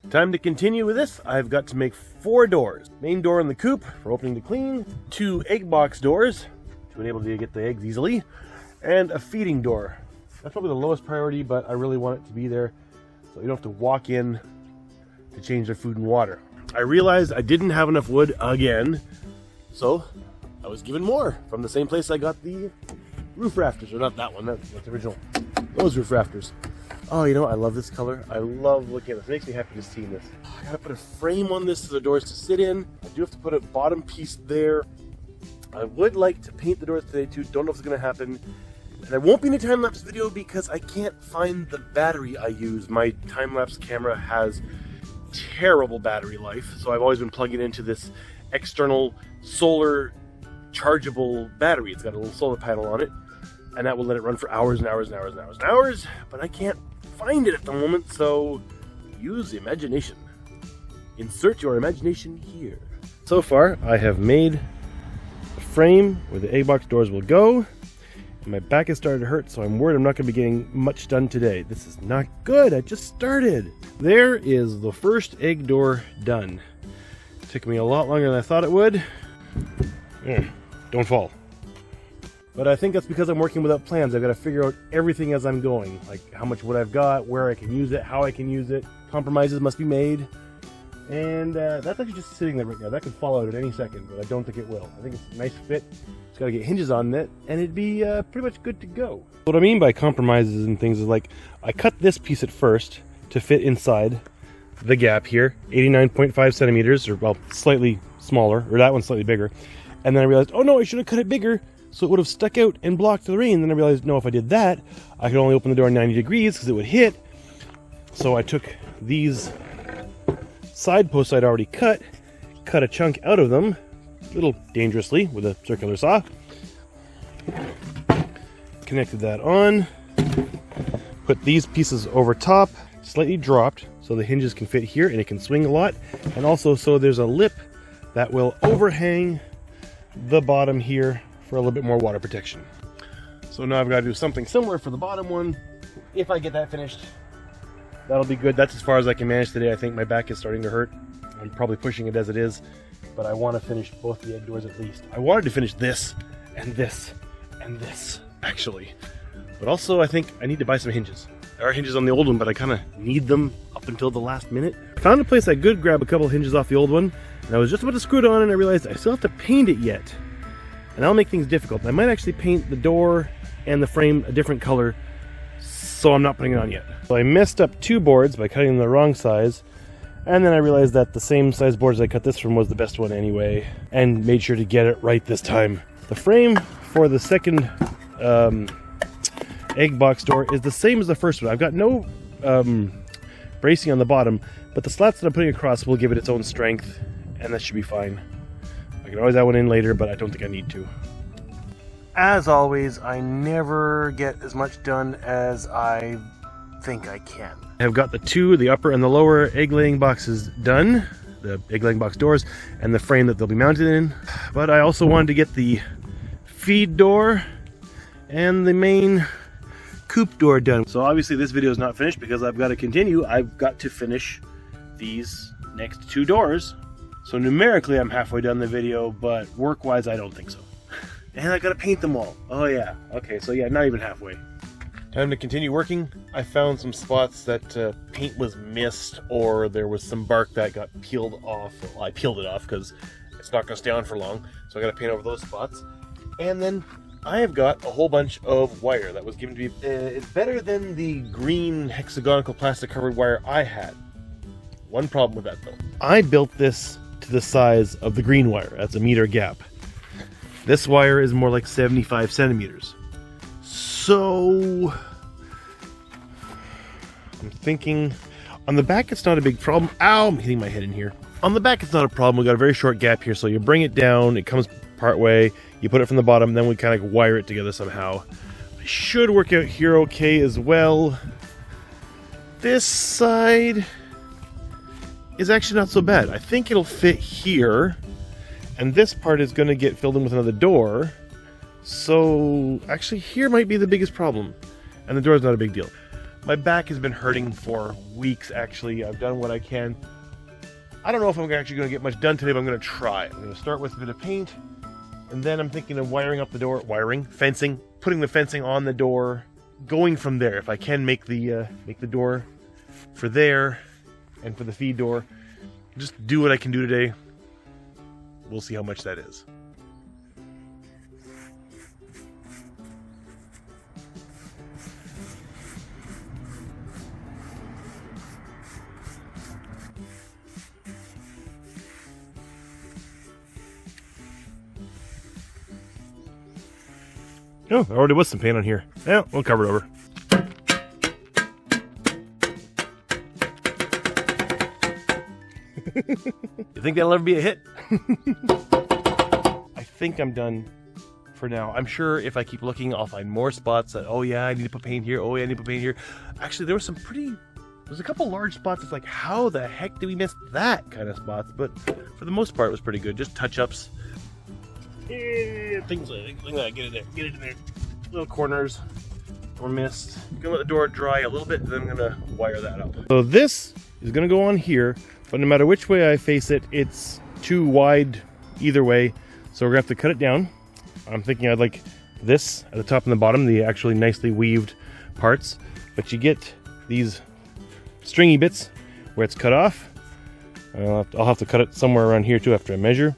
Time to continue with this. I've got to make 4 doors. Main door in the coop for opening to clean, 2 egg box doors to enable you to get the eggs easily, and a feeding door. That's probably the lowest priority, but I really want it to be there so you don't have to walk in to change their food and water. I realized I didn't have enough wood again, so I was given more from the same place I got the roof rafters, or not that one, that's original. Those roof rafters. Oh, you know, I love this color. I love looking at this. It makes me happy just seeing this. I gotta put a frame on this for the doors to sit in. I do have to put a bottom piece there. I would like to paint the doors today too. Don't know if it's gonna happen. And there won't be any time-lapse video because I can't find the battery I use. My time-lapse camera has terrible battery life, so I've always been plugging into this external solar chargeable battery. It's got a little solar panel on it, and that will let it run for hours and hours and hours and hours and hours, but I can't find it at the moment, so use imagination. Insert your imagination here. So far, I have made a frame where the egg box doors will go, and my back has started to hurt, so I'm worried I'm not going to be getting much done today. This is not good. I just started. There is the first egg door done. It took me a lot longer than I thought it would. Don't fall. But I think that's because I'm working without plans. I've got to figure out everything as I'm going, like how much wood I've got, where I can use it, how I can use it. Compromises must be made. And that's actually just sitting there right now. That could fall out at any second, but I don't think it will. I think it's a nice fit. Just got to get hinges on it, and it'd be pretty much good to go. What I mean by compromises and things is like, I cut this piece at first to fit inside the gap here, 89.5 centimeters, or well, slightly smaller, or that one's slightly bigger. And then I realized, oh no, I should have cut it bigger, so it would have stuck out and blocked the rain. Then I realized, no, if I did that, I could only open the door 90 degrees because it would hit. So I took these side posts I'd already cut a chunk out of them, a little dangerously with a circular saw. Connected that on, put these pieces over top, slightly dropped, so the hinges can fit here and it can swing a lot. And also so there's a lip that will overhang the bottom here for a little bit more water protection. So now I've got to do something similar for the bottom one. If I get that finished, that'll be good. That's as far as I can manage today. I think my back is starting to hurt. I'm probably pushing it as it is, but I want to finish both the egg doors at least. I wanted to finish this and this and this actually, but also I think I need to buy some hinges. There are hinges on the old one, but I kind of need them up until the last minute. I found a place I could grab a couple hinges off the old one, and I was just about to screw it on and I realized I still have to paint it yet. And that'll make things difficult. I might actually paint the door and the frame a different color, so I'm not putting it on yet. So I messed up 2 boards by cutting them the wrong size, and then I realized that the same size boards I cut this from was the best one anyway, and made sure to get it right this time. The frame for the second egg box door is the same as the first one. I've got no bracing on the bottom, but the slats that I'm putting across will give it its own strength, and that should be fine. I can always add one in later, but I don't think I need to. As always, I never get as much done as I think I can. I've got the upper and the lower egg laying boxes done, the egg laying box doors, and the frame that they'll be mounted in. But I also wanted to get the feed door and the main coop door done. So obviously this video is not finished because I've got to continue. I've got to finish these next 2 doors. So numerically I'm halfway done the video, but work-wise I don't think so. And I gotta paint them all. Oh yeah, okay, so yeah, not even halfway. Time to continue working. I found some spots that paint was missed, or there was some bark that got peeled off. Well, I peeled it off because it's not gonna stay on for long, so I gotta paint over those spots. And then I have got a whole bunch of wire that was given to me. It's better than the green hexagonal plastic covered wire I had. One problem with that though. I built this to the size of the green wire. That's a meter gap. This wire is more like 75 centimeters. So I'm thinking on the back it's not a big problem. Ow, I'm hitting my head in here. On the back it's not a problem. We got a very short gap here, so you bring it down, it comes part way, you put it from the bottom, then we kind of wire it together somehow. It should work out here okay as well. This side is actually not so bad. I think it'll fit here, and this part is going to get filled in with another door. So actually here might be the biggest problem, and the door is not a big deal. My back has been hurting for weeks, actually. I've done what I can. I don't know if I'm actually going to get much done today, but I'm going to try. I'm going to start with a bit of paint, and then I'm thinking of wiring up the door, fencing, putting the fencing on the door, going from there. If I can make the door for there and for the feed door, just do what I can do today. We'll see how much that is. Oh, there already was some paint on here. Yeah, we'll cover it over. You think that'll ever be a hit? I think I'm done for now. I'm sure if I keep looking, I'll find more spots that, oh yeah, I need to put paint here. Oh yeah, I need to put paint here. Actually, there's a couple large spots. It's like, how the heck did we miss that kind of spots? But for the most part, it was pretty good. Just touch-ups. Yeah, things like that. Get it in there. Little corners were missed. I'm gonna let the door dry a little bit, then I'm gonna wire that up. So this is gonna go on here, but no matter which way I face it, it's too wide either way. So we're gonna have to cut it down. I'm thinking I'd like this at the top and the bottom, the actually nicely weaved parts. But you get these stringy bits where it's cut off. I'll have to cut it somewhere around here too after I measure.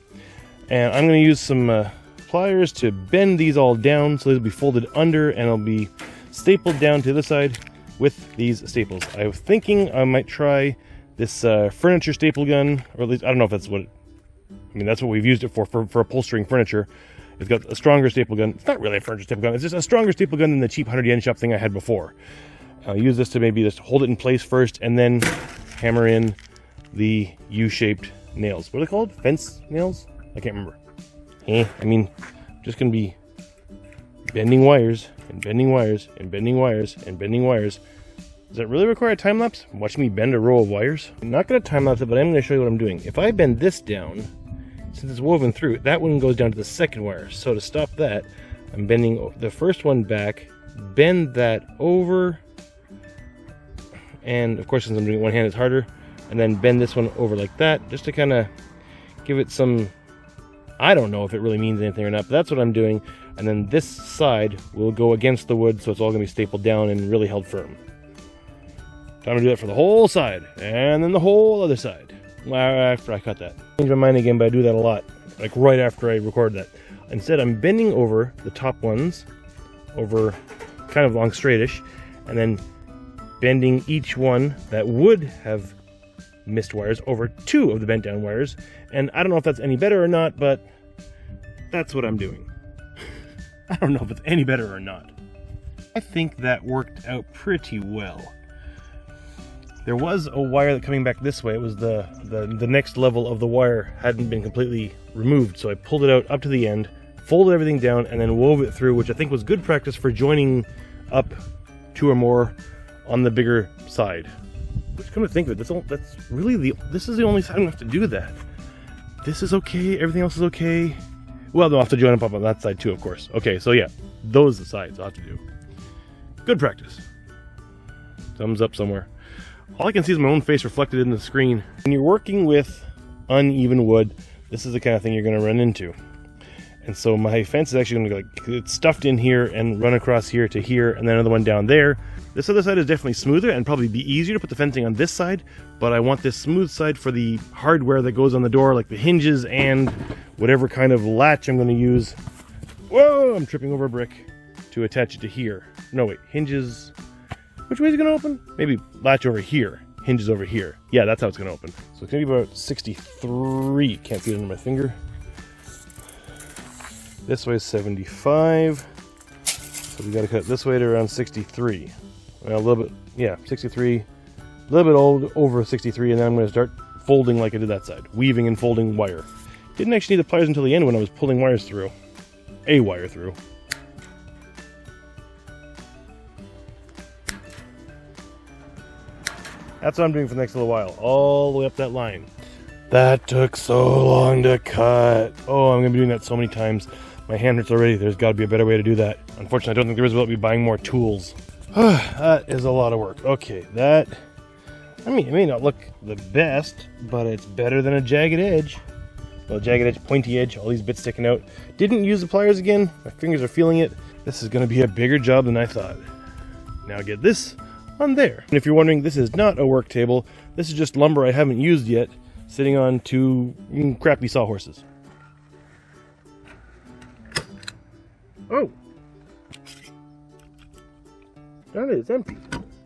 And I'm going to use some pliers to bend these all down so they'll be folded under and it'll be stapled down to the side with these staples. I was thinking I might try this furniture staple gun, or at least I don't know if that's what that's what we've used it for upholstering furniture. It's got a stronger staple gun. It's not really a furniture staple gun, it's just a stronger staple gun than the cheap 100 yen shop thing I had before. I'll use this to maybe just hold it in place first and then hammer in the U-shaped nails. What are they called? Fence nails? I can't remember. Just gonna be bending wires and bending wires and bending wires and bending wires. Does that really require a time lapse? Watch me bend a row of wires. I'm not gonna time lapse it, but I'm gonna show you what I'm doing. If I bend this down, since it's woven through, that one goes down to the second wire. So to stop that, I'm bending the first one back, bend that over, and of course since I'm doing it one hand it's harder, and then bend this one over like that, just to kind of give it some, I don't know if it really means anything or not, but that's what I'm doing. And then this side will go against the wood, so it's all going to be stapled down and really held firm. Time to do that for the whole side, and then the whole other side. After I cut that. Change my mind again, but I do that a lot, like right after I record that. Instead, I'm bending over the top ones, over kind of long straightish, and then bending each one that would have missed wires over two of the bent down wires. And I don't know if that's any better or not, but that's what I'm doing. I don't know if it's any better or not. I think that worked out pretty well. There was a wire that coming back this way. It was the next level of the wire hadn't been completely removed, so I pulled it out up to the end, folded everything down, and then wove it through, which I think was good practice for joining up two or more on the bigger side. Which, come to think of it, this is the only side I'm gonna have to do that. This is okay, everything else is okay. Well, they'll have to join up on that side too, of course. Okay, so yeah, those are the sides I'll have to do. Good practice. Thumbs up somewhere. All I can see is my own face reflected in the screen. When you're working with uneven wood, this is the kind of thing you're gonna run into. And so my fence is actually gonna go like, it's stuffed in here and run across here to here, and then another one down there. This other side is definitely smoother and probably be easier to put the fencing on this side, but I want this smooth side for the hardware that goes on the door, like the hinges and whatever kind of latch I'm gonna use. Whoa, I'm tripping over a brick to attach it to here. No, wait, hinges. Which way is it gonna open? Maybe latch over here, hinges over here. Yeah, that's how it's gonna open. So it's gonna be about 63. Can't see it under my finger. This way is 75. So we gotta cut this way to around 63. Well, a little bit, yeah, 63. A little bit over 63, and then I'm gonna start folding like I did that side. Weaving and folding wire. Didn't actually need the pliers until the end when I was pulling wires through. A wire through. That's what I'm doing for the next little while, all the way up that line. That took so long to cut. Oh, I'm gonna be doing that so many times. My hand hurts already. There's gotta be a better way to do that. Unfortunately, I don't think there is without me buying more tools. That is a lot of work. Okay, that, I mean, it may not look the best, but it's better than a jagged edge. Well, jagged edge, pointy edge, all these bits sticking out. Didn't use the pliers again. My fingers are feeling it. This is going to be a bigger job than I thought. Now get this on there. And if you're wondering, this is not a work table. This is just lumber I haven't used yet, sitting on two crappy sawhorses. Oh! That is empty.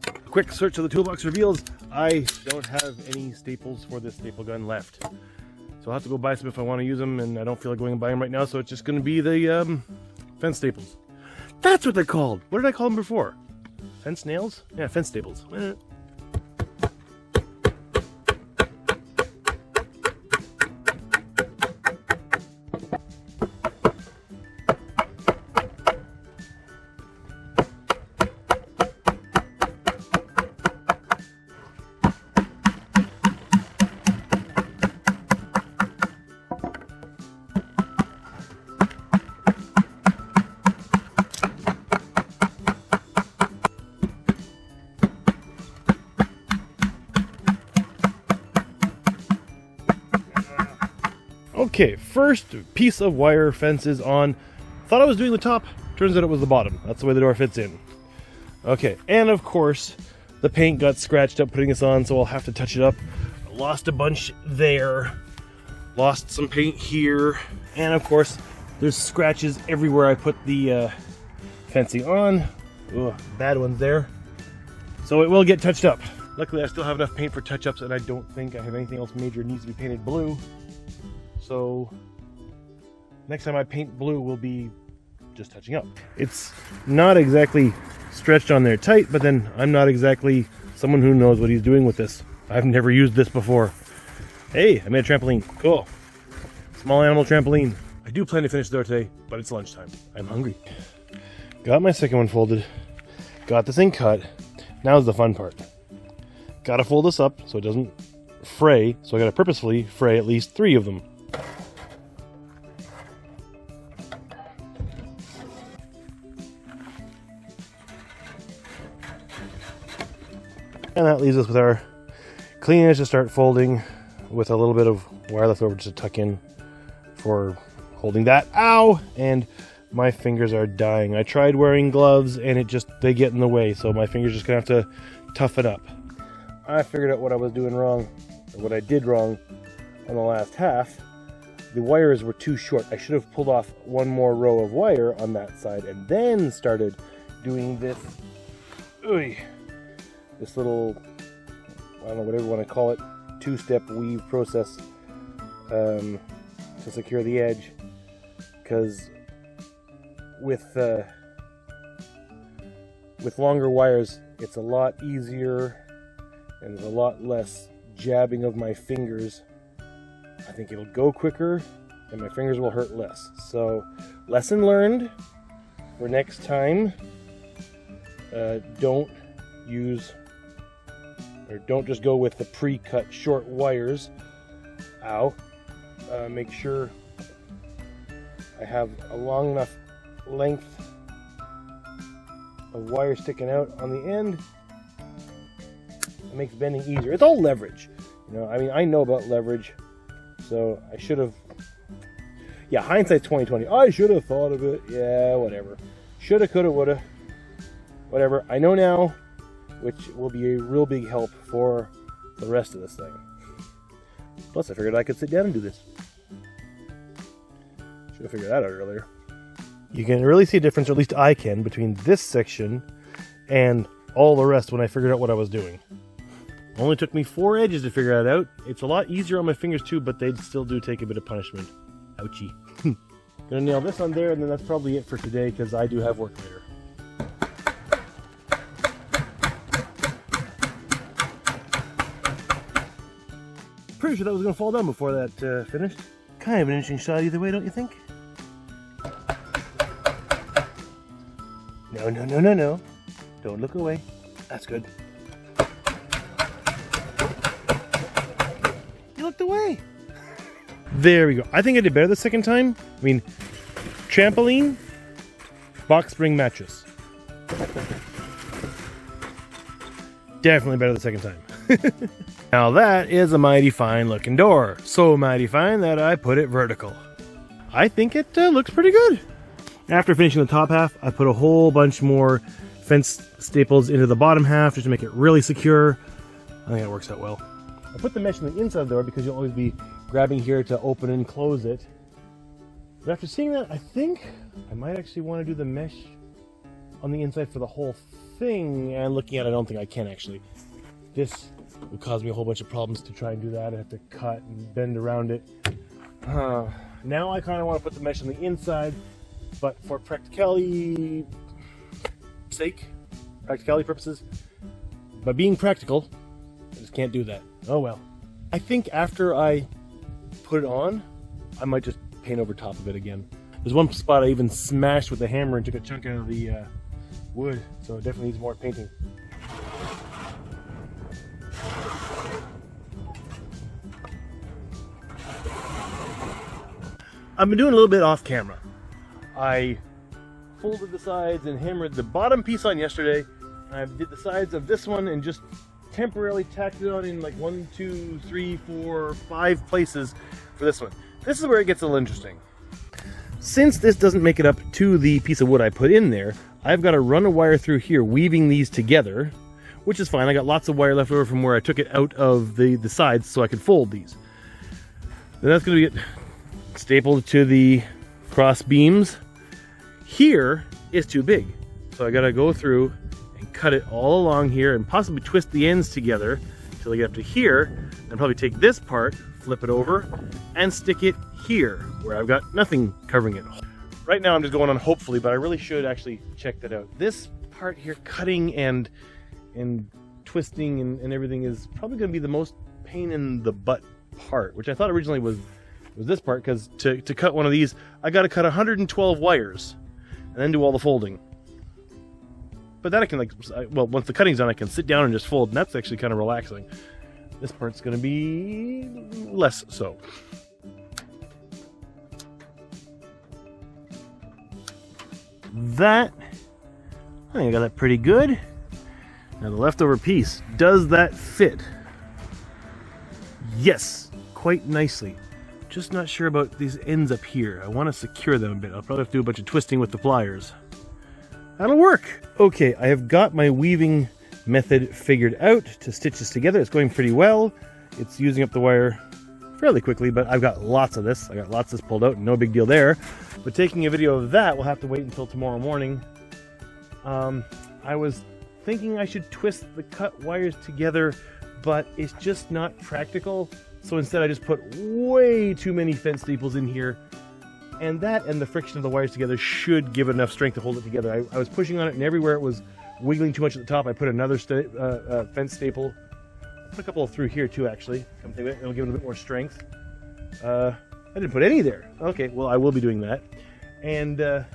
A quick search of the toolbox reveals I don't have any staples for this staple gun left. So I'll have to go buy some if I want to use them, and I don't feel like going and buying them right now, so it's just going to be the fence staples. That's what they're called! What did I call them before? Fence nails? Yeah, fence staples. Okay, first piece of wire fence is on. Thought I was doing the top, turns out it was the bottom. That's the way the door fits in. Okay, and of course, the paint got scratched up putting this on, so I'll have to touch it up. I lost a bunch there, lost some paint here, and of course, there's scratches everywhere I put the fencing on. Ugh, bad ones there. So it will get touched up. Luckily, I still have enough paint for touch-ups, and I don't think I have anything else major needs to be painted blue. So next time I paint blue will be just touching up. It's not exactly stretched on there tight, but then I'm not exactly someone who knows what he's doing with this. I've never used this before. Hey, I made a trampoline. Cool. Small animal trampoline. I do plan to finish the door today, but it's lunchtime. I'm hungry. Got my second one folded. Got this thing cut. Now's the fun part. Gotta fold this up so it doesn't fray, so I gotta purposefully fray at least 3 of them. And that leaves us with our clean edge to start folding, with a little bit of wire left over just to tuck in for holding that. Ow! And my fingers are dying. I tried wearing gloves and they get in the way, so my fingers just gonna have to toughen up. I figured out what I was doing wrong, or what I did wrong on the last half. The wires were too short. I should have pulled off one more row of wire on that side and then started doing this. This little, I don't know, whatever you want to call it, 2-step weave process to secure the edge. Because with longer wires, it's a lot easier and there's a lot less jabbing of my fingers. I think it'll go quicker and my fingers will hurt less. So, lesson learned for next time. Don't just go with the pre-cut short wires. Ow. Make sure I have a long enough length of wire sticking out on the end. It makes bending easier. It's all leverage. You know, I mean, I know about leverage, so I should have. Yeah, hindsight's 20/20. I should have thought of it. Yeah, whatever. Shoulda, coulda, woulda. Whatever. I know now, which will be a real big help for the rest of this thing. Plus, I figured I could sit down and do this. Should have figured that out earlier. You can really see a difference, or at least I can, between this section and all the rest when I figured out what I was doing. Only took me 4 edges to figure that out. It's a lot easier on my fingers too, but they still do take a bit of punishment. Ouchie. Gonna nail this on there, and then that's probably it for today, because I do have work later. Pretty sure that was gonna fall down before that finished. Kind of an interesting shot either way, don't you think? No, no, no, no, no. Don't look away. That's good. You looked away. There we go. I think I did better the second time. I mean, trampoline, box spring mattress. Definitely better the second time. Now that is a mighty fine looking door. So mighty fine that I put it vertical. I think it looks pretty good. After finishing the top half, I put a whole bunch more fence staples into the bottom half just to make it really secure. I think that works out well. I put the mesh on the inside of the door because you'll always be grabbing here to open and close it. But after seeing that, I think I might actually want to do the mesh on the inside for the whole thing. And looking at it, I don't think I can actually. This would cause me a whole bunch of problems to try and do that. I have to cut and bend around it. Now I kind of want to put the mesh on the inside, but for practicality purposes, by being practical, I just can't do that. Oh well. I think after I put it on, I might just paint over top of it again. There's one spot I even smashed with the hammer and took a chunk out of the wood, so it definitely needs more painting. I've been doing a little bit off camera. I folded the sides and hammered the bottom piece on yesterday. I did the sides of this one and just temporarily tacked it on in like 1, 2, 3, 4, 5 places for this one. This is where it gets a little interesting. Since this doesn't make it up to the piece of wood I put in there, I've got to run a wire through here, weaving these together, which is fine. I got lots of wire left over from where I took it out of the sides so I could fold these. Then that's going to get stapled to the cross beams. Here is too big, so I got to go through and cut it all along here and possibly twist the ends together until I get up to here, and probably take this part, flip it over, and stick it here where I've got nothing covering it. Right now I'm just going on hopefully, but I really should actually check that out. This part here, cutting and twisting and everything, is probably going to be the most pain in the butt part, which I thought originally was this part, because to cut one of these, I got to cut 112 wires and then do all the folding. But then I can, well, once the cutting's done, I can sit down and just fold, and that's actually kind of relaxing. This part's going to be less so. That, I think I got that pretty good. Now the leftover piece, does that fit? Yes, quite nicely. Just not sure about these ends up here. I want to secure them a bit. I'll probably have to do a bunch of twisting with the pliers. That'll work. Okay, I have got my weaving method figured out to stitch this together. It's going pretty well. It's using up the wire fairly quickly, but I've got lots of this. I got lots of this pulled out, no big deal there. But taking a video of that, we'll have to wait until tomorrow morning. I was thinking I should twist the cut wires together, but it's just not practical. So instead I just put way too many fence staples in here, and that and the friction of the wires together should give enough strength to hold it together. I was pushing on it, and everywhere it was wiggling too much at the top, I put another fence staple. I put a couple through here too, actually. It'll give it a bit more strength. I didn't put any there. Okay, well, I will be doing that. And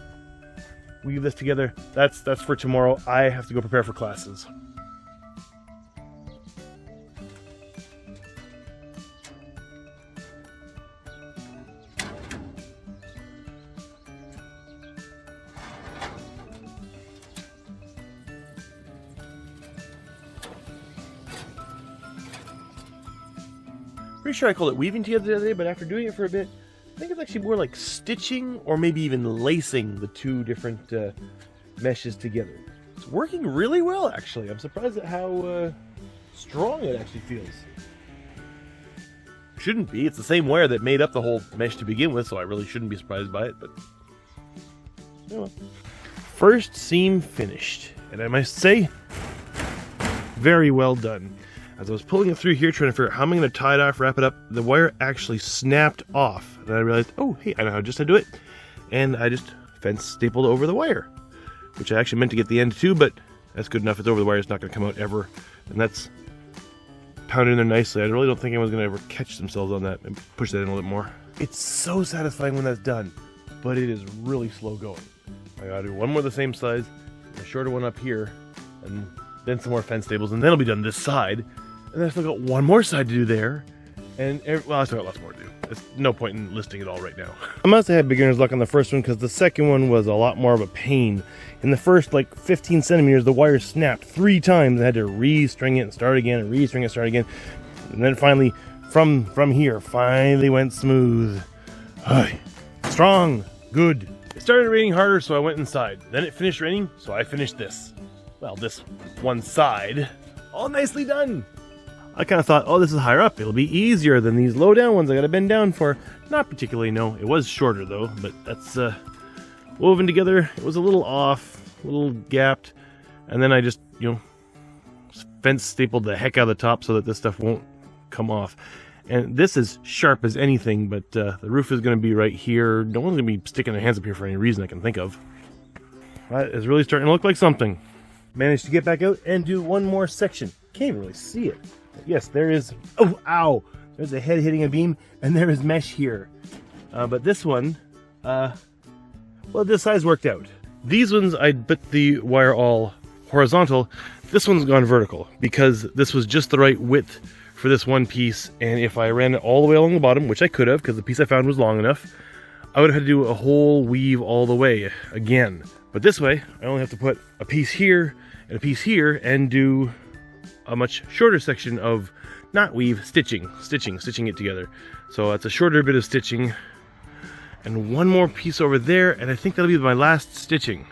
weave this together. That's for tomorrow. I have to go prepare for classes. Pretty sure I called it weaving together the other day, but after doing it for a bit, I think it's actually more like stitching or maybe even lacing the two different meshes together. It's working really well, actually. I'm surprised at how strong it actually feels. Shouldn't be. It's the same wire that made up the whole mesh to begin with, so I really shouldn't be surprised by it, but oh well. First seam finished, and I must say, very well done. As I was pulling it through here, trying to figure out how I'm going to tie it off, wrap it up, the wire actually snapped off. And I realized, oh, hey, I know how to do it. And I just fence stapled over the wire, which I actually meant to get the end too, but that's good enough. It's over the wire. It's not going to come out ever. And that's pounded in there nicely. I really don't think anyone's going to ever catch themselves on that and push that in a little bit more. It's so satisfying when that's done, but it is really slow going. I got to do one more the same size, a shorter one up here, and then some more fence staples, and then it'll be done this side. And then I still got one more side to do there, And well, I still got lots more to do. There's no point in listing it all right now. I must have had beginner's luck on the first one because the second one was a lot more of a pain. In the first like 15 centimeters, the wire snapped 3 times. I had to re-string it and start again, and re-string it, start again. And then finally, from here, finally went smooth. Strong, good. It started raining harder, so I went inside. Then it finished raining, so I finished this. Well, this one side. All nicely done. I kind of thought, oh, this is higher up. It'll be easier than these low down ones I gotta bend down for. Not particularly, no. It was shorter though, but that's woven together. It was a little off, a little gapped. And then I just, fence stapled the heck out of the top so that this stuff won't come off. And this is sharp as anything, but the roof is gonna be right here. No one's gonna be sticking their hands up here for any reason I can think of. That is really starting to look like something. Managed to get back out and do one more section. Can't even really see it. Yes, there is, oh, ow, there's a head hitting a beam, and there is mesh here. But this one, well, this size worked out. These ones, I put the wire all horizontal. This one's gone vertical, because this was just the right width for this one piece, and if I ran it all the way along the bottom, which I could have, because the piece I found was long enough, I would have had to do a whole weave all the way again. But this way, I only have to put a piece here, and a piece here, and do a much shorter section of not weave, stitching it together. So that's a shorter bit of stitching and one more piece over there, and I think that'll be my last stitching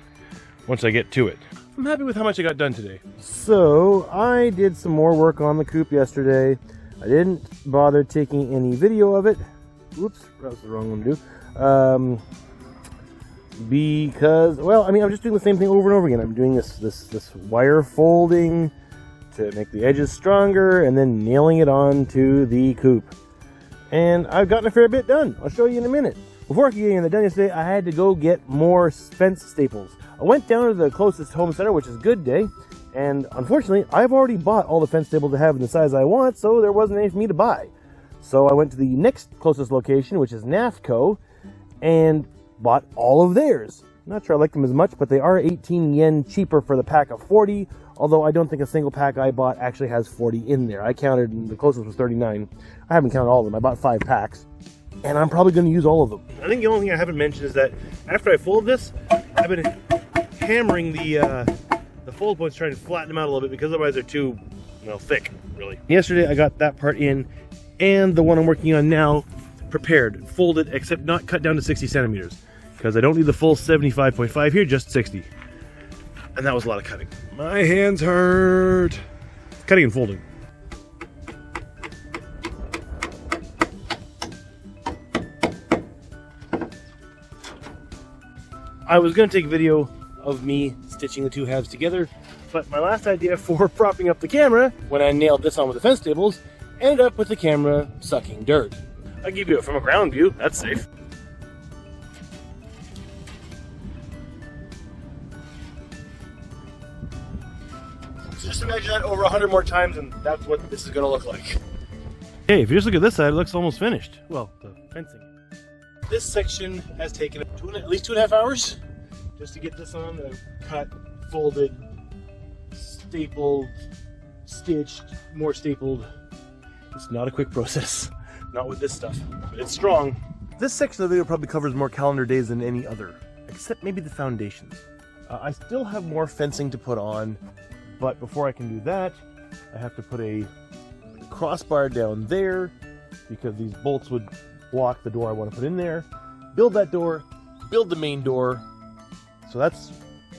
once I get to it. I'm happy with how much I got done today. So I did some more work on the coop yesterday. I didn't bother taking any video of it. Oops, that was the wrong one to do. Because, well, I mean, I'm just doing the same thing over and over again. I'm doing this wire folding to make the edges stronger, and then nailing it onto the coop. And I've gotten a fair bit done. I'll show you in a minute. Before I could get anything done yesterday, I had to go get more fence staples. I went down to the closest home center, which is Good Day, and unfortunately, I've already bought all the fence staples I have in the size I want, so there wasn't any for me to buy. So I went to the next closest location, which is NAFCO, and bought all of theirs. Not sure I like them as much, but they are 18 yen cheaper for the pack of 40, although I don't think a single pack I bought actually has 40 in there. I counted, and the closest was 39. I haven't counted all of them. I bought 5 packs, and I'm probably going to use all of them. I think the only thing I haven't mentioned is that after I fold this, I've been hammering the fold points, trying to flatten them out a little bit, because otherwise they're too, thick, really. Yesterday I got that part in, and the one I'm working on now prepared, folded, except not cut down to 60 centimeters, because I don't need the full 75.5 here, just 60. And that was a lot of cutting. My hands hurt. Cutting and folding. I was going to take a video of me stitching the 2 halves together, but my last idea for propping up the camera, when I nailed this on with the fence staples, ended up with the camera sucking dirt. I'll give you it from a ground view, that's safe. So just imagine that over 100 more times, and that's what this is going to look like. Hey, if you just look at this side, it looks almost finished. Well, the fencing. This section has taken at least 2.5 hours just to get this on. Cut, folded, stapled, stitched, more stapled. It's not a quick process. Not with this stuff, but it's strong. This section of the video probably covers more calendar days than any other, except maybe the foundations. I still have more fencing to put on, but before I can do that, I have to put a crossbar down there, because these bolts would block the door I want to put in there. Build that door, build the main door. So that's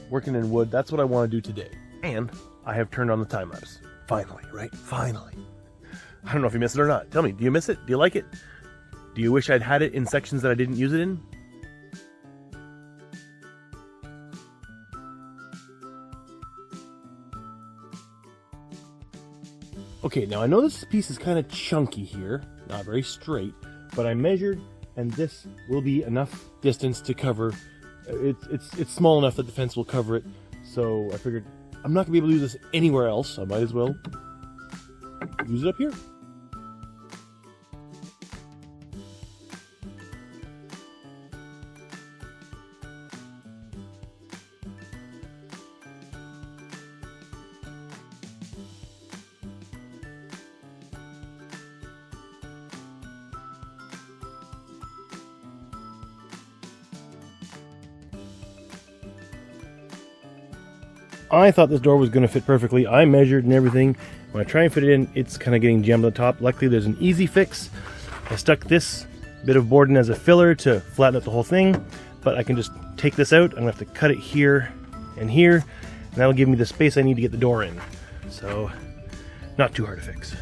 working in wood. That's what I want to do today. And I have turned on the time lapse. Finally, right? Finally. I don't know if you miss it or not. Tell me, do you miss it? Do you like it? Do you wish I'd had it in sections that I didn't use it in? Okay, now I know this piece is kind of chunky here, not very straight, but I measured, and this will be enough distance to cover. It's small enough that the fence will cover it, so I figured I'm not going to be able to use this anywhere else. I might as well use it up here. I thought this door was going to fit perfectly. I measured and everything. When I try and fit it in, it's kind of getting jammed on the top. Luckily, there's an easy fix. I stuck this bit of board in as a filler to flatten out the whole thing, but I can just take this out. I'm going to have to cut it here and here, and that'll give me the space I need to get the door in. So, not too hard to fix.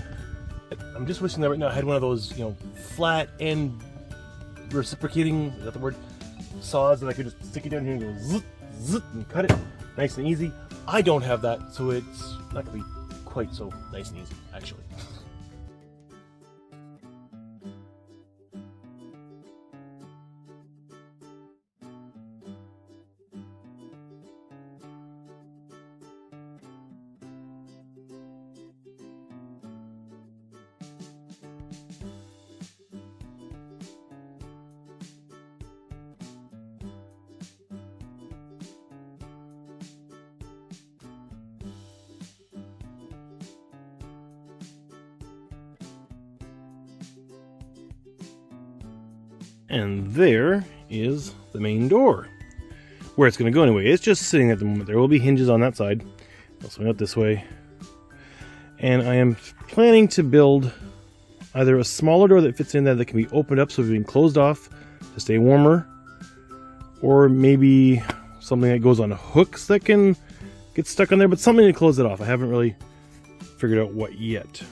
I'm just wishing that right now I had one of those, you know, flat end reciprocating, is that the word? Saws that I could just stick it down here and go zzz, zzz, and cut it nice and easy. I don't have that, so it's not going to be quite so nice and easy, actually. And there is the main door. Where it's going to go anyway. It's just sitting at the moment. There will be hinges on that side. I'll swing out this way. And I am planning to build either a smaller door that fits in there that can be opened up so it's being closed off to stay warmer. Or maybe something that goes on hooks that can get stuck on there. But something to close it off. I haven't really figured out what yet.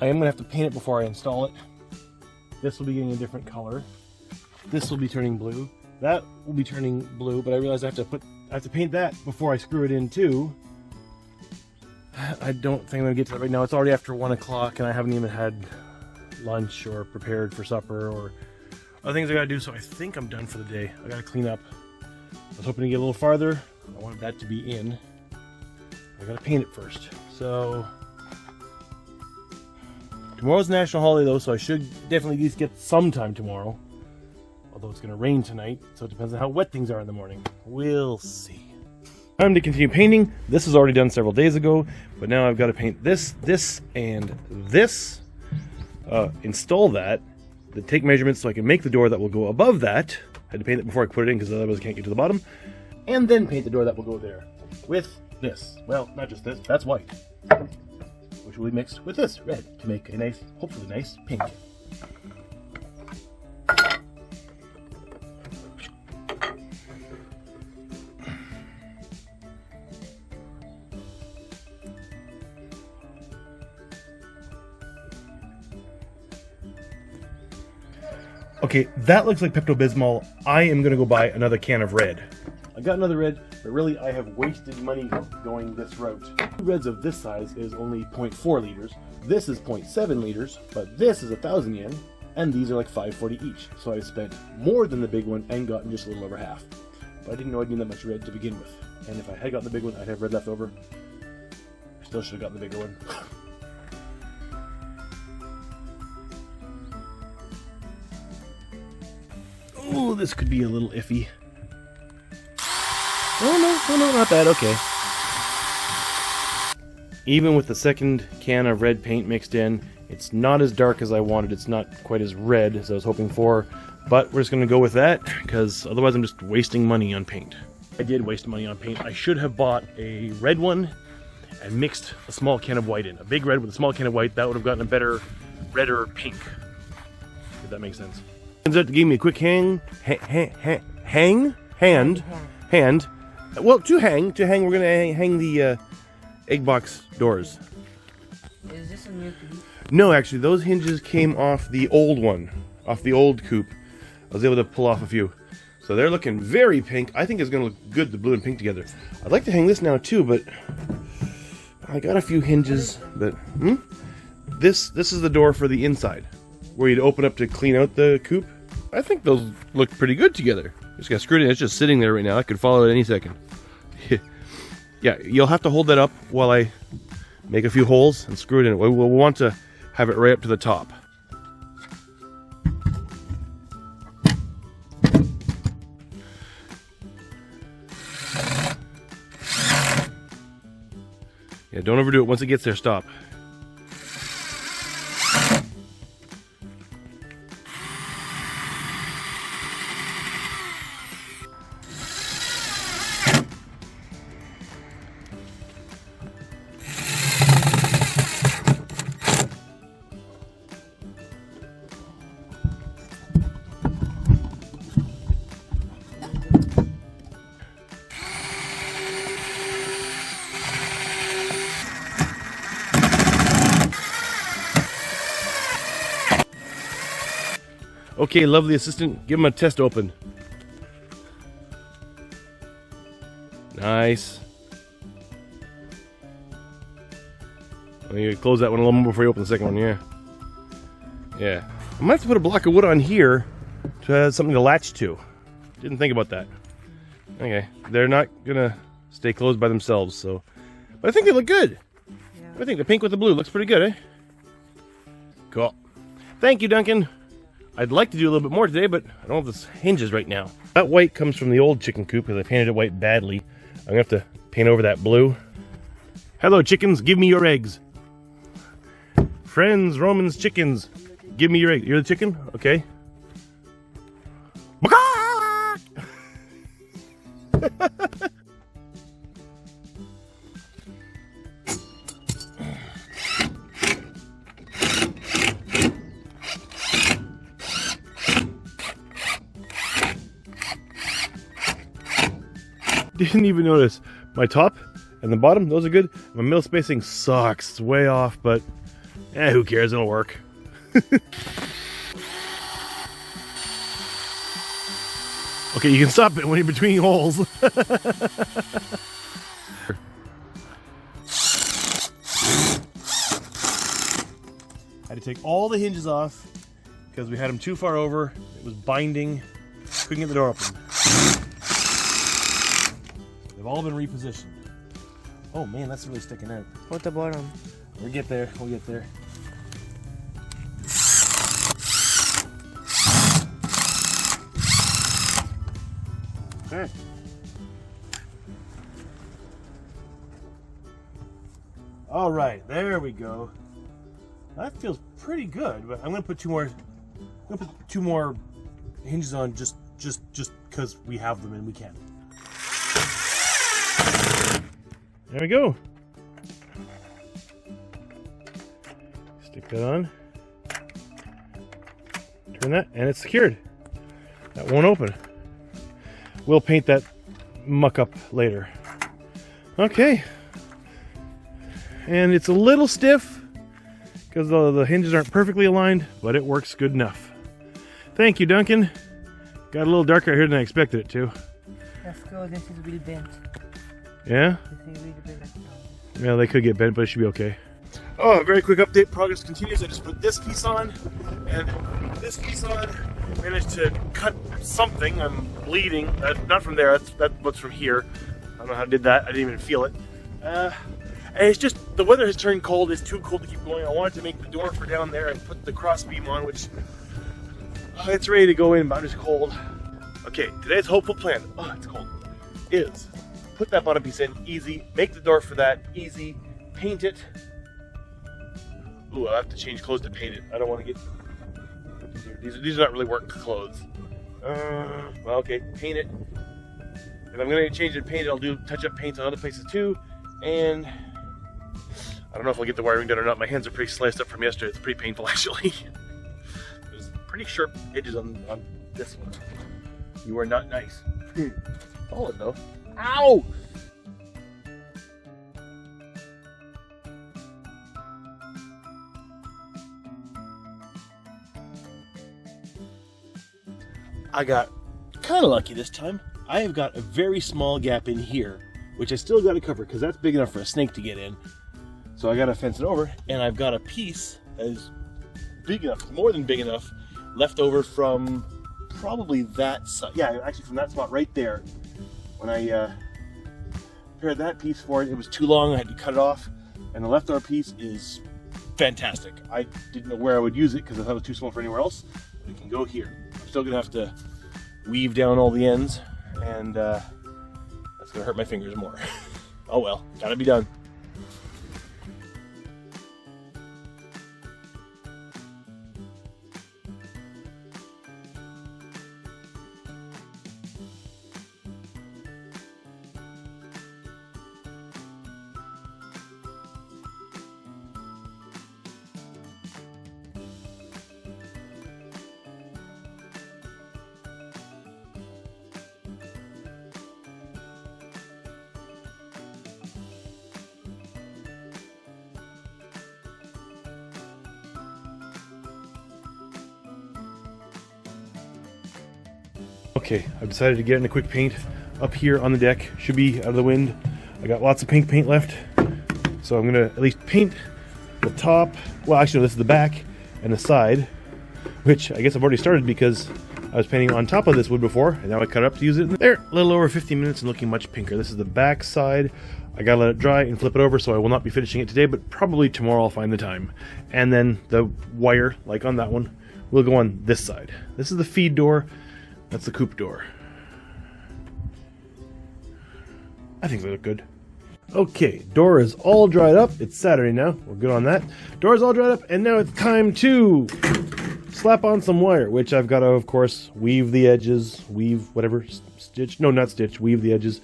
I am going to have to paint it before I install it. This will be getting a different color. This will be turning blue. That will be turning blue, but I realize I have to paint that before I screw it in too. I don't think I'm gonna get to that right now. It's already after 1 o'clock and I haven't even had lunch or prepared for supper or other things I gotta do, so I think I'm done for the day. I gotta clean up. I was hoping to get a little farther. I wanted that to be in. I gotta paint it first. So tomorrow's national holiday though, so I should definitely at least get some time tomorrow. Although it's going to rain tonight, so it depends on how wet things are in the morning. We'll see. Time to continue painting. This was already done several days ago, but now I've got to paint this, this, and this. Install that. Then take measurements so I can make the door that will go above that. I had to paint it before I put it in because otherwise I can't get to the bottom. And then paint the door that will go there. With this. Well, not just this. That's white. Which will be mixed with this red to make a nice, hopefully nice pink. Okay, that looks like Pepto-Bismol. I am going to go buy another can of red. I got another red, but really I have wasted money going this route. Two reds of this size is only 0.4 liters. This is 0.7 liters, but this is 1,000 yen, and these are like 540 each. So I spent more than the big one and gotten just a little over half. But I didn't know I'd need that much red to begin with. And if I had gotten the big one, I'd have red left over. I still should have gotten the bigger one. Oh, this could be a little iffy. Oh no, not bad, okay. Even with the second can of red paint mixed in, it's not as dark as I wanted. It's not quite as red as I was hoping for, but we're just going to go with that, because otherwise I'm just wasting money on paint. I did waste money on paint. I should have bought a red one and mixed a small can of white in. A big red with a small can of white, that would have gotten a better, redder pink, if that makes sense. Turns out to give me a quick hand. Well, to hang, we're gonna hang the egg box doors. Is this a new piece? No, actually, those hinges came off the old one, off the old Coop. I was able to pull off a few. So they're looking very pink. I think it's gonna look good, the blue and pink together. I'd like to hang this now too, but I got a few hinges, but this is the door for the inside, where you'd open up to clean out the Coop. I think those look pretty good together. Just got screwed in. It's just sitting there right now. I could follow it any second. Yeah, you'll have to hold that up while I make a few holes and screw it in. We'll want to have it right up to the top. Yeah, don't overdo it. Once it gets there, stop. Okay, lovely assistant, give him a test open. Nice. I'm gonna close that one a little more before you open the second one, yeah. Yeah. I might have to put a block of wood on here to have something to latch to. Didn't think about that. Okay, they're not gonna stay closed by themselves, so. But I think they look good. Yeah. I think the pink with the blue looks pretty good, eh? Cool. Thank you, Duncan. I'd like to do a little bit more today, but I don't have the hinges right now. That white comes from the old chicken coop because I painted it white badly. I'm gonna have to paint over that blue. Hello, chickens, give me your eggs. Friends, Romans, chickens, give me your eggs. You're the chicken? Okay. Didn't even notice. My top and the bottom, those are good. My middle spacing sucks. It's way off, but who cares? It'll work. Okay, you can stop it when you're between holes. Had to take all the hinges off because we had them too far over. It was binding. Couldn't get the door open. They've all been repositioned. Oh man, that's really sticking out. What the bottom? We'll get there. We'll get there. Okay. All right, there we go. That feels pretty good, but I'm gonna put two more. I'm gonna put 2 more hinges on just because we have them and we can. There we go. Stick that on. Turn that, and it's secured. That won't open. We'll paint that muck up later. Okay. And it's a little stiff because the hinges aren't perfectly aligned, but it works good enough. Thank you, Duncan. Got a little darker here than I expected it to. Let's go. This is really bent. Yeah? This is really bent. Yeah, they could get bent, but it should be okay. Oh, very quick update. Progress continues. I just put this piece on and this piece on. Managed to cut something. I'm bleeding. Not from there. That's what's from here. I don't know how I did that. I didn't even feel it. And it's just the weather has turned cold. It's too cold to keep going. I wanted to make the door for down there and put the cross beam on, which it's ready to go in, but I'm just cold. Okay, today's hopeful plan. Oh, it's cold. Is put that bottom piece in, easy. Make the door for that, easy. Paint it. Ooh, I have to change clothes to paint it. I don't want to get. These are not really work clothes. Well, okay, paint it. If I'm gonna change it and paint it, I'll do touch-up paints on other places too. And I don't know if I'll get the wiring done or not. My hands are pretty sliced up from yesterday. It's pretty painful actually. There's pretty sharp edges on this one. You are not nice. Solid though. Ow! I got kind of lucky this time. I have got a very small gap in here, which I still got to cover because that's big enough for a snake to get in. So I got to fence it over, and I've got a piece that is big enough, more than big enough, left over from probably that side. Yeah, actually from that spot right there. When I prepared that piece for it, it was too long. I had to cut it off, and the leftover piece is fantastic. I didn't know where I would use it because I thought it was too small for anywhere else. But it can go here. I'm still gonna have to weave down all the ends, and that's gonna hurt my fingers more. Oh well, gotta be done. Okay, I've decided to get in a quick paint up here on the deck. Should be out of the wind. I got lots of pink paint left. So I'm gonna at least paint the top. Well, actually, no, this is the back and the side, which I guess I've already started because I was painting on top of this wood before, and now I cut it up to use it. There, a little over 15 minutes and looking much pinker. This is the back side. I gotta let it dry and flip it over, so I will not be finishing it today, but probably tomorrow I'll find the time. And then the wire, like on that one, will go on this side. This is the feed door. That's the coop door. I think they look good. Okay, door is all dried up. It's Saturday now. We're good on that. Door is all dried up, and now it's time to slap on some wire, which I've got to, of course, weave the edges, weave whatever, stitch. No, not stitch, weave the edges.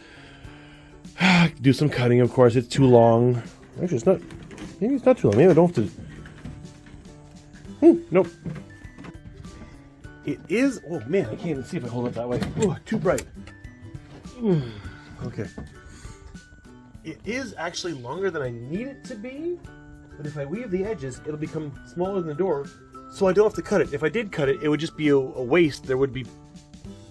Do some cutting, of course. It's too long. Actually, it's not. Maybe it's not too long. Maybe I don't have to. Nope. It is. Oh man, I can't even see if I hold it that way. Oh, too bright. Okay. It is actually longer than I need it to be, but if I weave the edges, it'll become smaller than the door, so I don't have to cut it. If I did cut it, it would just be a waste. There would be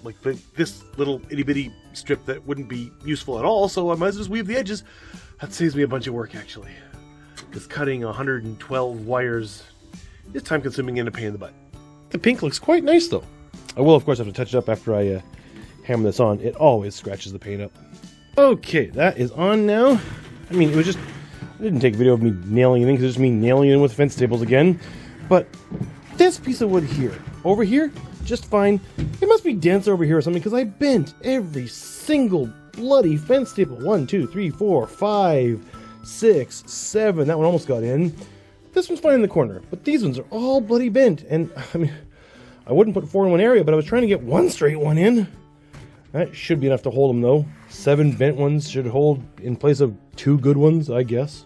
like this little itty bitty strip that wouldn't be useful at all, so I might as well just weave the edges. That saves me a bunch of work, actually. Because cutting 112 wires is time consuming and a pain in the butt. The pink looks quite nice though. I will of course have to touch it up after I hammer this on. It always scratches the paint up. Okay, that is on now. I mean, it was just, I didn't take a video of me nailing it in because it's just me nailing it in with fence staples again. But this piece of wood here, over here, just fine. It must be dense over here or something because I bent every single bloody fence staple. 1, 2, 3, 4, 5, 6, 7. That one almost got in. This one's fine in the corner, but these ones are all bloody bent. And I mean, I wouldn't put 4 in one area, but I was trying to get one straight one in. That should be enough to hold them though. 7 bent ones should hold in place of 2 good ones, I guess.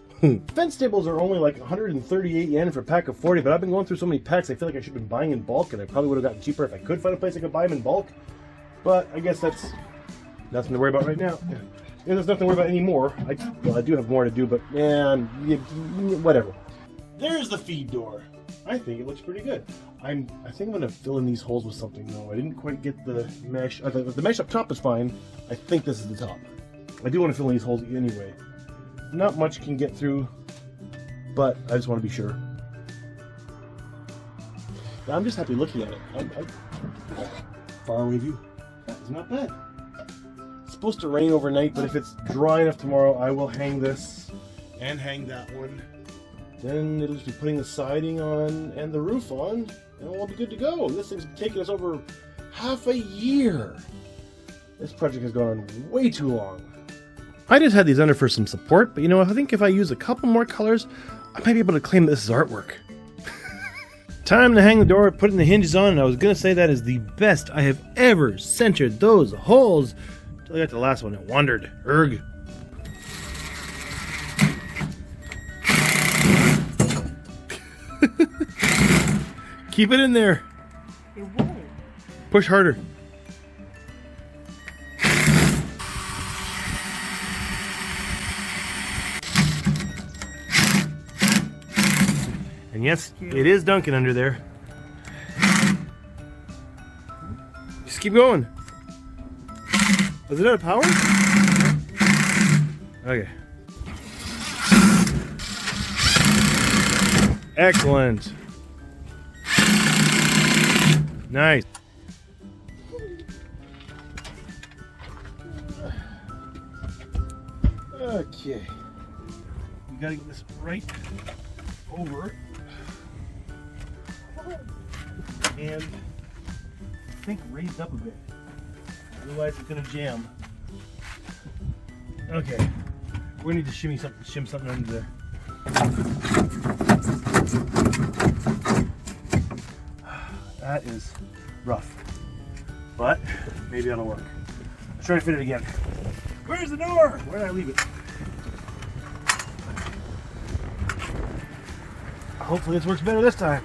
Fence staples are only like 138 yen for a pack of 40, but I've been going through so many packs, I feel like I should have been buying in bulk, and I probably would have gotten cheaper if I could find a place I could buy them in bulk. But I guess that's nothing to worry about right now. Yeah, there's nothing to worry about anymore. Well, I do have more to do, but man, whatever. There's the feed door. I think it looks pretty good. I think I'm gonna fill in these holes with something though. I didn't quite get the mesh. The mesh up top is fine. I think this is the top. I do want to fill in these holes anyway. Not much can get through, but I just want to be sure. I'm just happy looking at it. Far away view. That is not bad. It's supposed to rain overnight, but if it's dry enough tomorrow, I will hang this and hang that one. Then it'll just be putting the siding on and the roof on, and we'll all be good to go. This thing's taken us over half a year. This project has gone on way too long. I just had these under for some support, but you know, I think if I use a couple more colors, I might be able to claim this is artwork. Time to hang the door, putting the hinges on, and I was going to say that is the best I have ever centered those holes. Until I got to the last one, it wandered. Erg. Keep it in there. It won't. Push harder. And yes, it is Duncan under there. Just keep going. Was it out of power? Okay. Excellent. Nice. Okay. We gotta get this right over. And I think raised up a bit. Otherwise it's gonna jam. Okay. We need to shim something under there. That is rough. But maybe that'll work. Let's try to fit it again. Where's the door? Where did I leave it? Hopefully this works better this time.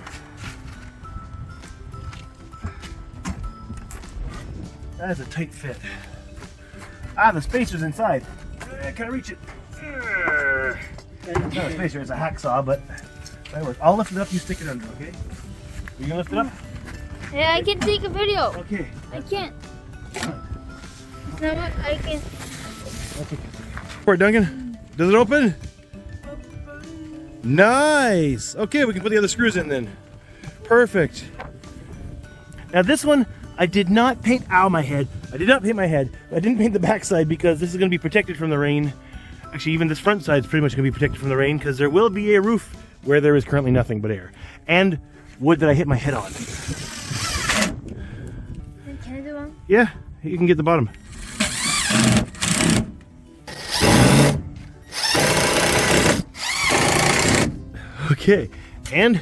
That is a tight fit. Ah, the spacer's inside. Can I reach it? It's not a spacer, it's a hacksaw, but that works. I'll lift it up, you stick it under, okay? Are you gonna lift it up? Yeah, I can take a video. Okay. I can't. No, I can. For it, Duncan. Does it open? Nice. Okay, we can put the other screws in then. Perfect. Now this one, I did not paint. Ow, my head. I did not paint my head. I didn't paint the back side because this is going to be protected from the rain. Actually, even this front side is pretty much going to be protected from the rain because there will be a roof where there is currently nothing but air. And wood that I hit my head on. Can I do one? Yeah, you can get the bottom. Okay, and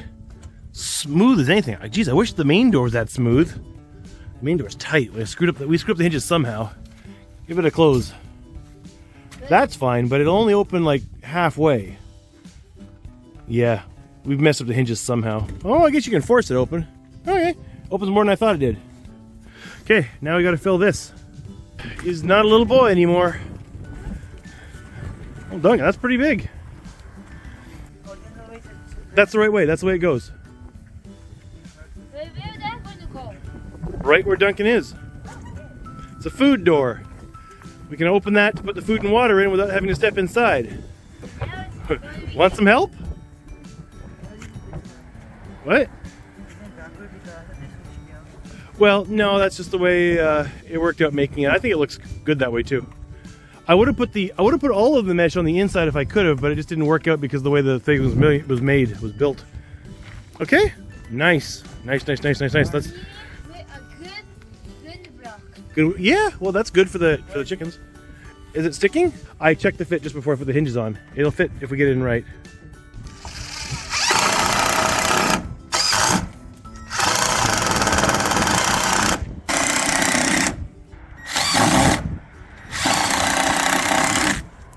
smooth as anything. Geez, I wish the main door was that smooth. The main door's tight. We screwed up the hinges somehow. Give it a close. That's fine, but it'll only open like halfway. Yeah, we've messed up the hinges somehow. Oh, I guess you can force it open. Okay, opens more than I thought it did. Okay, now we gotta fill this. He's not a little boy anymore. Oh, Duncan, that's pretty big. That's the right way. That's the way it goes. Where that going to go? Right where Duncan is. It's a food door. We can open that to put the food and water in without having to step inside. Want some help? What? Well, no, that's just the way it worked out making it. I think it looks good that way too. I would have put all of the mesh on the inside if I could have, but it just didn't work out because the way the thing was built. Okay, nice. That's A good block. good. Yeah, well, that's good for the chickens. Is it sticking? I checked the fit just before I put the hinges on. It'll fit if we get it in right.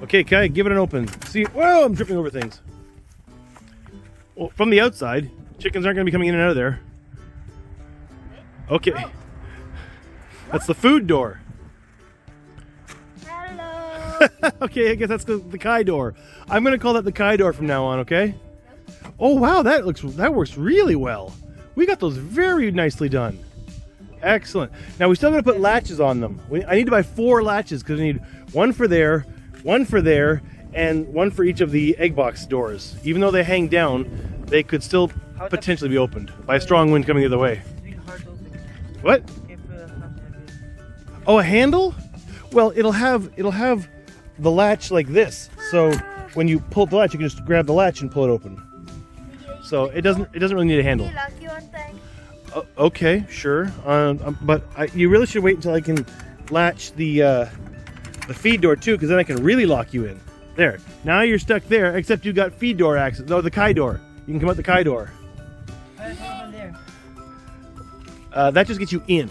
Okay, Kai, give it an open. See, whoa, I'm tripping over things. Well, from the outside, chickens aren't going to be coming in and out of there. Okay. That's the food door. Hello. Okay, I guess that's the Kai door. I'm going to call that the Kai door from now on, okay? Oh, wow, that works really well. We got those very nicely done. Excellent. Now, we still got to put latches on them. I need to buy 4 latches because I need one for there, one for there, and one for each of the egg box doors. Even though they hang down, they could still potentially be opened by a strong wind coming the other way. What? Oh, a handle? Well, it'll have the latch like this. So when you pull the latch, you can just grab the latch and pull it open. So it doesn't really need a handle. Lucky one thing. Okay, sure. But you really should wait until I can latch the feed door too, because then I can really lock you in. There. Now you're stuck there, except you got feed door access. No, the Kai door. You can come out the Kai door. That just gets you in.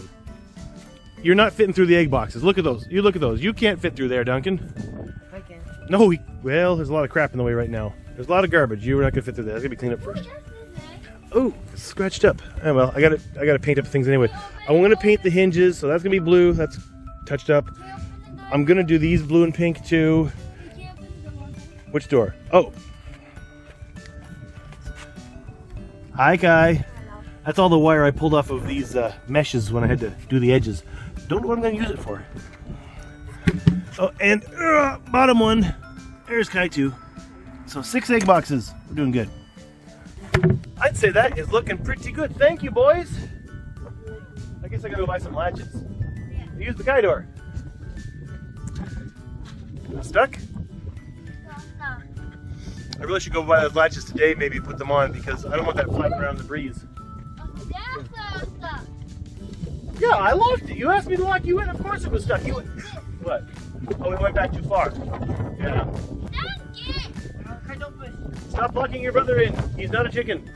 You're not fitting through the egg boxes. Look at those. You look at those. You can't fit through there, Duncan. I can. No, well, there's a lot of crap in the way right now. There's a lot of garbage. You're not gonna fit through there. That's gonna be cleaned up first. Oh, it's scratched up. Oh, well, I gotta paint up things anyway. I'm gonna paint the hinges, so that's gonna be blue. That's touched up. I'm gonna do these blue and pink too. Which door? Oh. Hi, Kai. That's all the wire I pulled off of these meshes when I had to do the edges. Don't know what I'm gonna use it for. Oh, and bottom one. There's Kai too. So 6 egg boxes. We're doing good. I'd say that is looking pretty good. Thank you, boys. I guess I gotta go buy some latches. Use the Kai door. Stuck? I really should go buy those latches today, maybe put them on, because I don't want that flapping around in the breeze. Yeah, I locked it. You asked me to lock you in. Of course it was stuck. You went... What? Oh, we went back too far. Yeah. Stop locking your brother in. He's not a chicken.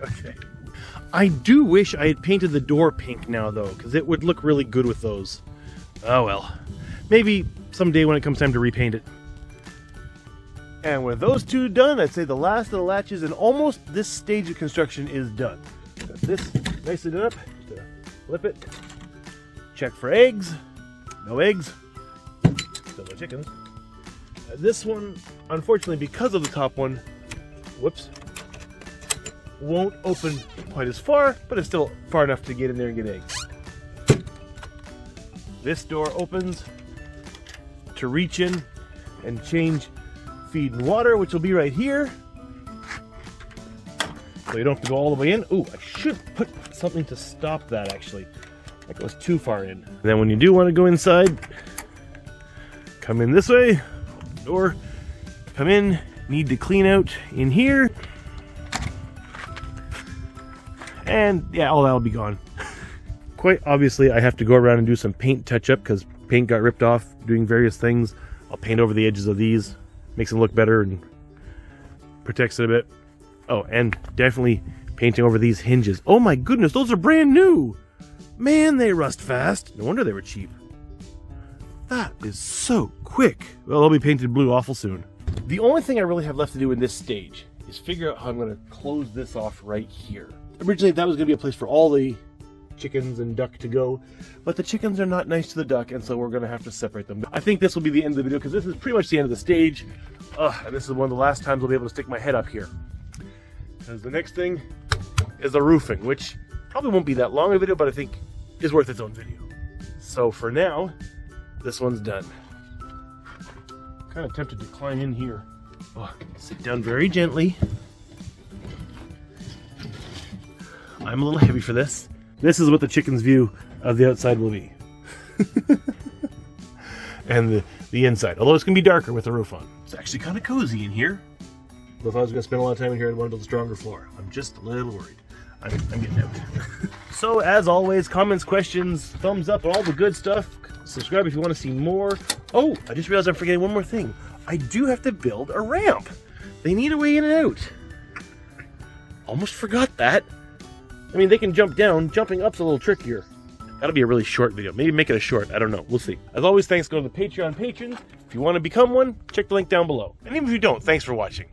Okay. I do wish I had painted the door pink now, though, because it would look really good with those. Oh, well. Maybe someday when it comes time to repaint it. And with those two done, I'd say the last of the latches and almost this stage of construction is done. Got this nicely done up. Just flip it. Check for eggs. No eggs. Still no chickens. This one, unfortunately, because of the top one, whoops, won't open quite as far, but it's still far enough to get in there and get eggs. This door opens to reach in and change feed and water, which will be right here. So you don't have to go all the way in. Ooh, I should put something to stop that actually. That goes too far in. And then when you do want to go inside, come in this way, door, come in, need to clean out in here. And yeah, all that'll be gone. Quite obviously, I have to go around and do some paint touch-up because paint got ripped off doing various things. I'll paint over the edges of these, makes them look better and protects it a bit. Oh, and definitely painting over these hinges. Oh my goodness, those are brand new! Man, they rust fast. No wonder they were cheap. That is so quick. Well, they'll be painted blue awful soon. The only thing I really have left to do in this stage is figure out how I'm going to close this off right here. Originally, that was going to be a place for all the chickens and duck to go, but the chickens are not nice to the duck, and so we're going to have to separate them. I think this will be the end of the video because this is pretty much the end of the stage. And this is one of the last times I'll be able to stick my head up here. Because the next thing is the roofing, which probably won't be that long a video, but I think is worth its own video. So for now, this one's done. Kind of tempted to climb in here. Oh, sit down very gently. I'm a little heavy for this. This is what the chicken's view of the outside will be. And the inside, although it's going to be darker with the roof on. It's actually kind of cozy in here. But if I was going to spend a lot of time in here, I'd want to build a stronger floor. I'm just a little worried. I'm getting out. So as always, comments, questions, thumbs up, all the good stuff. Subscribe if you want to see more. Oh, I just realized I'm forgetting one more thing. I do have to build a ramp. They need a way in and out. Almost forgot that. I mean, they can jump down. Jumping up's a little trickier. That'll be a really short video. Maybe make it a short. I don't know. We'll see. As always, thanks go to the Patreon patrons. If you want to become one, check the link down below. And even if you don't, thanks for watching.